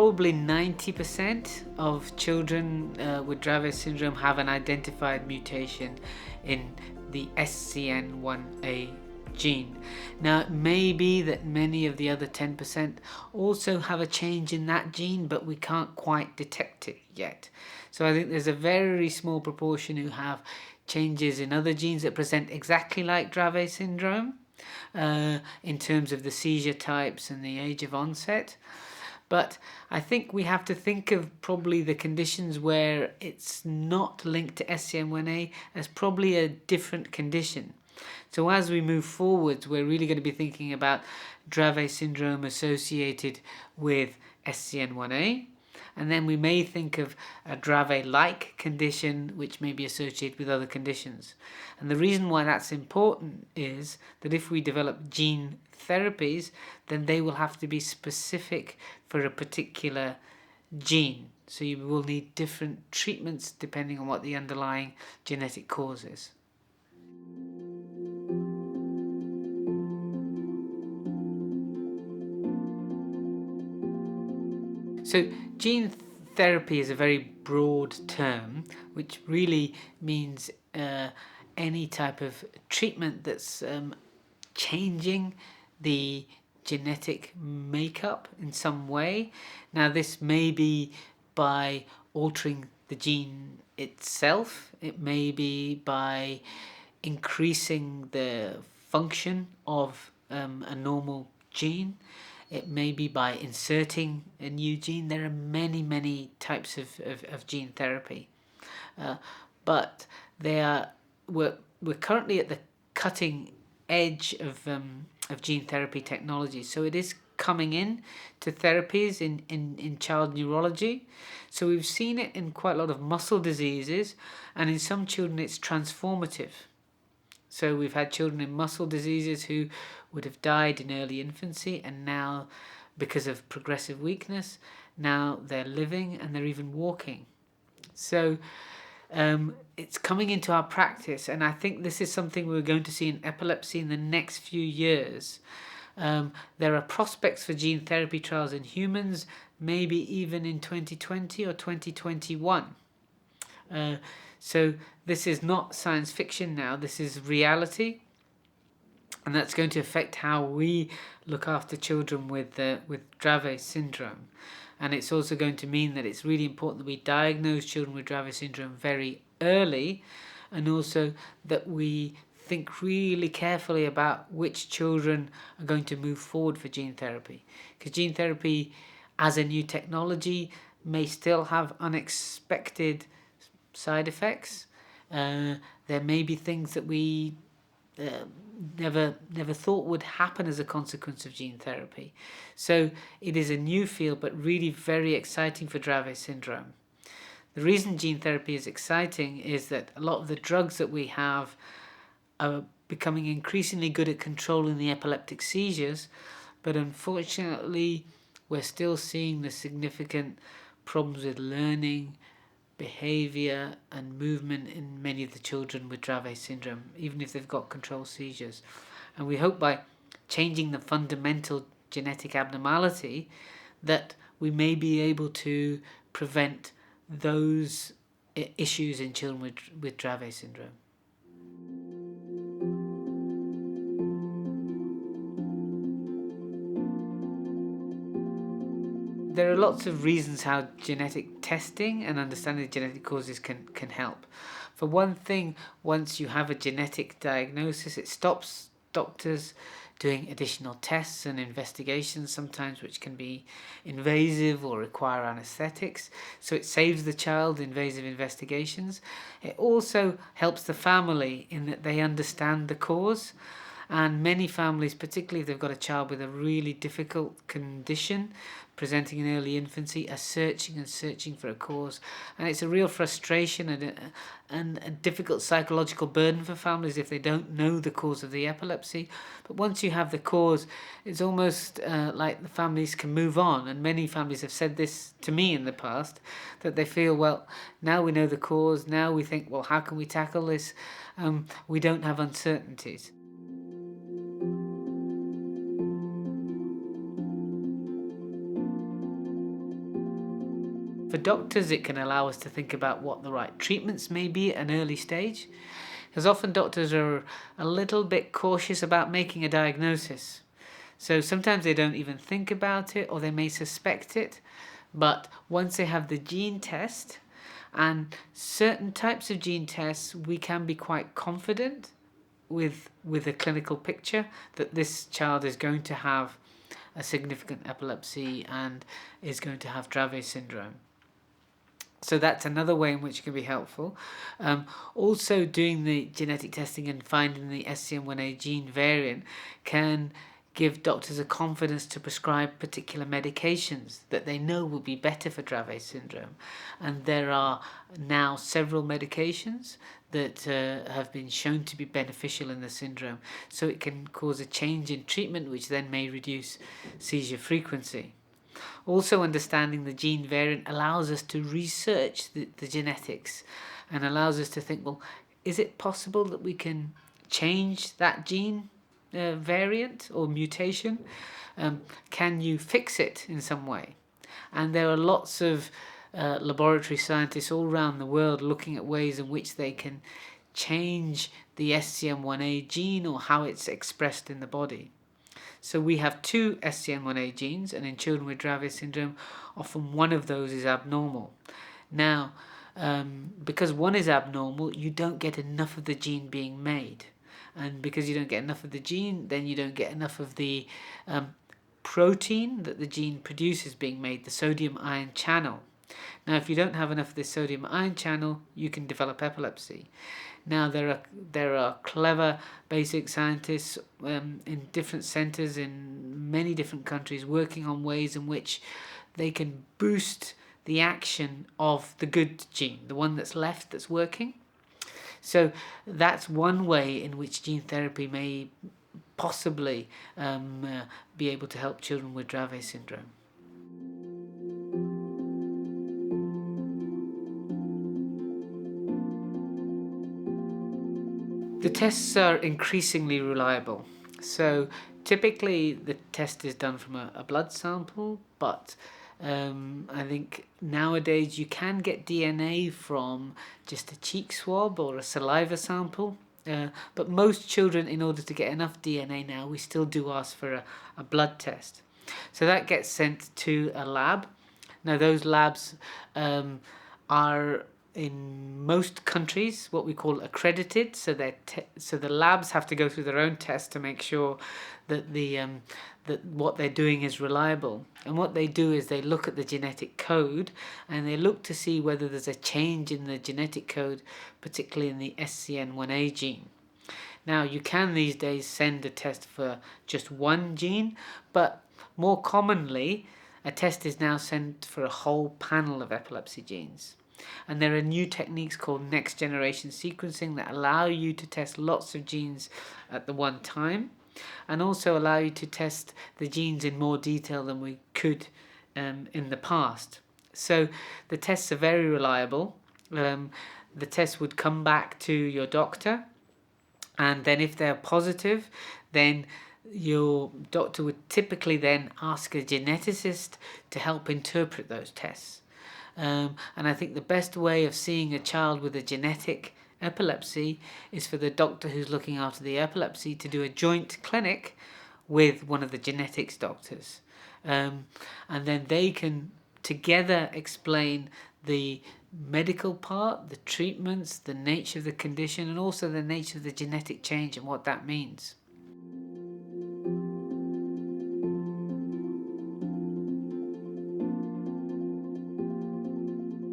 probably 90% of children with Dravet syndrome have an identified mutation in the SCN1A gene. Now, it may be that many of the other 10% also have a change in that gene, but we can't quite detect it yet. So I think there's a very small proportion who have changes in other genes that present exactly like Dravet syndrome in terms of the seizure types and the age of onset. But I think we have to think of probably the conditions where it's not linked to SCN1A as probably a different condition. So as we move forwards, we're really going to be thinking about Dravet syndrome associated with SCN1A. And then we may think of a Dravet-like condition which may be associated with other conditions. And the reason why that's important is that if we develop gene therapies, then they will have to be specific for a particular gene. So you will need different treatments depending on what the underlying genetic cause is. So gene therapy is a very broad term, which really means any type of treatment that's changing the genetic makeup in some way. Now, this may be by altering the gene itself. It may be by increasing the function of a normal gene. It may be by inserting a new gene. There are many types of gene therapy. But we're currently at the cutting edge of gene therapy technology. So it is coming in to therapies in child neurology. So we've seen it in quite a lot of muscle diseases, and in some children it's transformative. So we've had children in muscle diseases who would have died in early infancy, and now, because of progressive weakness, now they're living and they're even walking. So it's coming into our practice, and I think this is something we're going to see in epilepsy in the next few years. There are prospects for gene therapy trials in humans, maybe even in 2020 or 2021. So this is not science fiction now, this is reality, and that's going to affect how we look after children with Dravet syndrome. And it's also going to mean that it's really important that we diagnose children with Dravet syndrome very early, and also that we think really carefully about which children are going to move forward for gene therapy. Because gene therapy as a new technology may still have unexpected side effects. There may be things that we never thought would happen as a consequence of gene therapy. So it is a new field, but really very exciting for Dravet syndrome. The reason gene therapy is exciting is that a lot of the drugs that we have are becoming increasingly good at controlling the epileptic seizures, but unfortunately we're still seeing the significant problems with learning, behavior and movement in many of the children with Dravet syndrome, even if they've got controlled seizures. And we hope by changing the fundamental genetic abnormality that we may be able to prevent those issues in children with Dravet syndrome. There are lots of reasons how genetic testing and understanding the genetic causes can help. For one thing, once you have a genetic diagnosis, it stops doctors doing additional tests and investigations, sometimes which can be invasive or require anesthetics. So it saves the child invasive investigations. It also helps the family in that they understand the cause. And many families, particularly if they've got a child with a really difficult condition presenting in early infancy, are searching for a cause. And it's a real frustration and a difficult psychological burden for families if they don't know the cause of the epilepsy. But once you have the cause, it's almost like the families can move on. And many families have said this to me in the past, that they feel, well, now we know the cause, now we think, well, how can we tackle this? We don't have uncertainties. For doctors, it can allow us to think about what the right treatments may be at an early stage, because often doctors are a little bit cautious about making a diagnosis. So sometimes they don't even think about it, or they may suspect it, but once they have the gene test, and certain types of gene tests, we can be quite confident with a clinical picture that this child is going to have a significant epilepsy and is going to have Dravet syndrome. So that's another way in which it can be helpful. Also, doing the genetic testing and finding the SCN1A gene variant can give doctors a confidence to prescribe particular medications that they know will be better for Dravet syndrome. And there are now several medications that have been shown to be beneficial in the syndrome. So it can cause a change in treatment, which then may reduce seizure frequency. Also, understanding the gene variant allows us to research the genetics and allows us to think, well, is it possible that we can change that gene variant or mutation? Can you fix it in some way? And there are lots of laboratory scientists all around the world looking at ways in which they can change the SCN1A gene or how it's expressed in the body. So we have two SCN1A genes, and in children with Dravet syndrome, often one of those is abnormal. Now, because one is abnormal, you don't get enough of the gene being made. And because you don't get enough of the gene, then you don't get enough of the protein that the gene produces being made, the sodium-ion channel. Now, if you don't have enough of this sodium-ion channel, you can develop epilepsy. Now, there are clever basic scientists in different centres in many different countries working on ways in which they can boost the action of the good gene, the one that's left that's working. So that's one way in which gene therapy may possibly be able to help children with Dravet syndrome. The tests are increasingly reliable. So typically the test is done from a blood sample, but I think nowadays you can get DNA from just a cheek swab or a saliva sample. But most children, in order to get enough DNA now, we still do ask for a blood test. So that gets sent to a lab. Now those labs are in most countries what we call accredited, so so the labs have to go through their own tests to make sure that that what they're doing is reliable. And what they do is they look at the genetic code and they look to see whether there's a change in the genetic code, particularly in the SCN1A gene. Now, you can these days send a test for just one gene, but more commonly a test is now sent for a whole panel of epilepsy genes. And there are new techniques called next generation sequencing that allow you to test lots of genes at the one time, and also allow you to test the genes in more detail than we could in the past. So the tests are very reliable. The tests would come back to your doctor, and then if they're positive, then your doctor would typically then ask a geneticist to help interpret those tests. And I think the best way of seeing a child with a genetic epilepsy is for the doctor who's looking after the epilepsy to do a joint clinic with one of the genetics doctors. And then they can together explain the medical part, the treatments, the nature of the condition, and also the nature of the genetic change and what that means.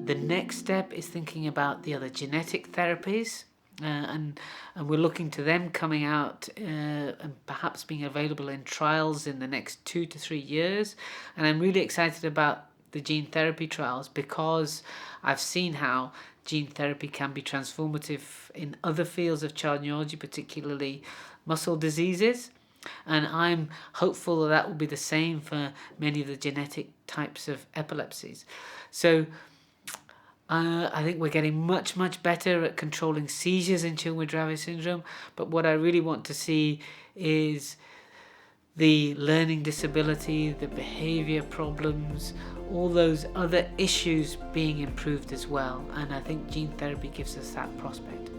The next step is thinking about the other genetic therapies, and we're looking to them coming out and perhaps being available in trials in the next 2 to 3 years. And I'm really excited about the gene therapy trials because I've seen how gene therapy can be transformative in other fields of child neurology, particularly muscle diseases. And I'm hopeful that that will be the same for many of the genetic types of epilepsies. So I think we're getting much better at controlling seizures in children with Dravet syndrome, but what I really want to see is the learning disability, the behavior problems, all those other issues being improved as well. And I think gene therapy gives us that prospect.